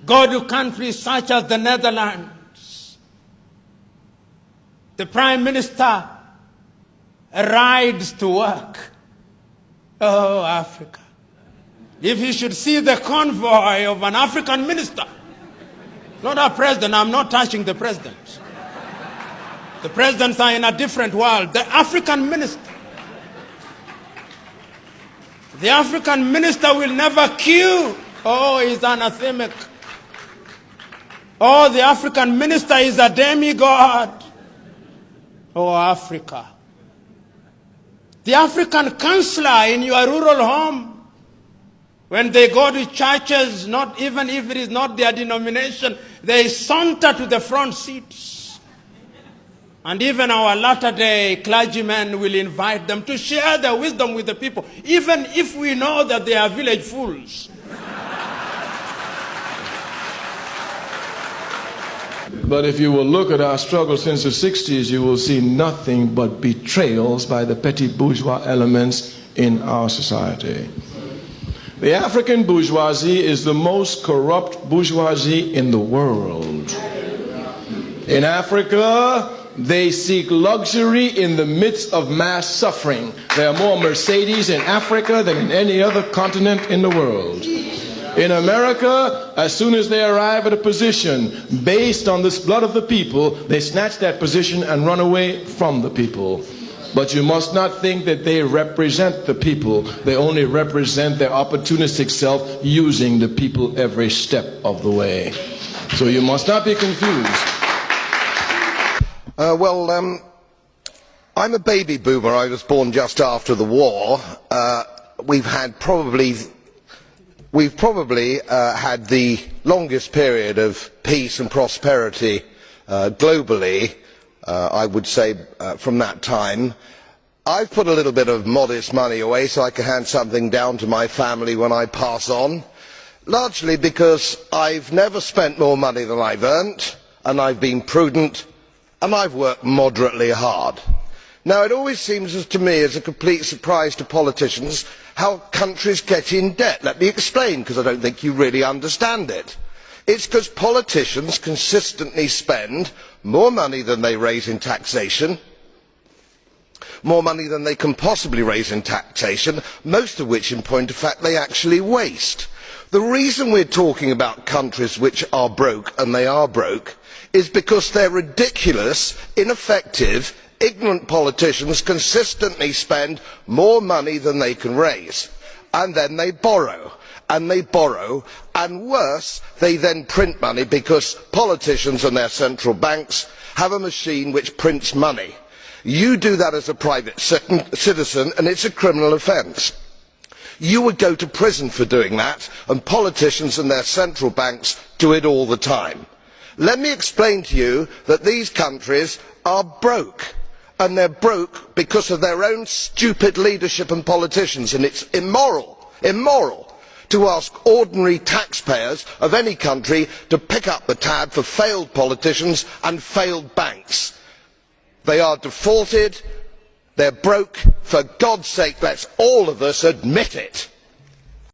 Go to countries such as the Netherlands. The Prime Minister rides to work. Oh, Africa. If he should see the convoy of an African minister, not our president, I'm not touching the president. The presidents are in a different world. The African minister. The African minister will never queue. Oh, he's anathemic. Oh, the African minister is a demigod. Oh, Africa. The African counselor in your rural home, when they go to churches, not even if it is not their denomination, they saunter to the front seats. And even our latter-day clergymen will invite them to share their wisdom with the people, even if we know that they are village fools. But if you will look at our struggle since the 60s, you will see nothing but betrayals by the petty bourgeois elements in our society. The African bourgeoisie is the most corrupt bourgeoisie in the world. In Africa, they seek luxury in the midst of mass suffering. There are more Mercedes in Africa than in any other continent in the world. In America, as soon as they arrive at a position based on this blood of the people, they snatch that position and run away from the people. But you must not think that they represent the people. They only represent their opportunistic self, using the people every step of the way. So you must not be confused. I'm a baby boomer. I was born just after the war. We've probably had the longest period of peace and prosperity globally, I would say, from that time. I've put a little bit of modest money away so I can hand something down to my family when I pass on, largely because I've never spent more money than I've earned, and I've been prudent, and I've worked moderately hard. Now, it always seems to me as a complete surprise to politicians how countries get in debt. Let me explain, because I don't think you really understand it. It's because politicians consistently spend more money than they raise in taxation, more money than they can possibly raise in taxation, most of which, in point of fact, they actually waste. The reason we're talking about countries which are broke, and they are broke, is because their ridiculous, ineffective, ignorant politicians consistently spend more money than they can raise, and then they borrow, and worse, they then print money, because politicians and their central banks have a machine which prints money. You do that as a private citizen, and it's a criminal offence. You would go to prison for doing that, and politicians and their central banks do it all the time. Let me explain to you that these countries are broke, and they're broke because of their own stupid leadership and politicians, and it's immoral to ask ordinary taxpayers of any country to pick up the tab for failed politicians and failed banks. They are defaulted, they're broke. For God's sake, let's all of us admit it.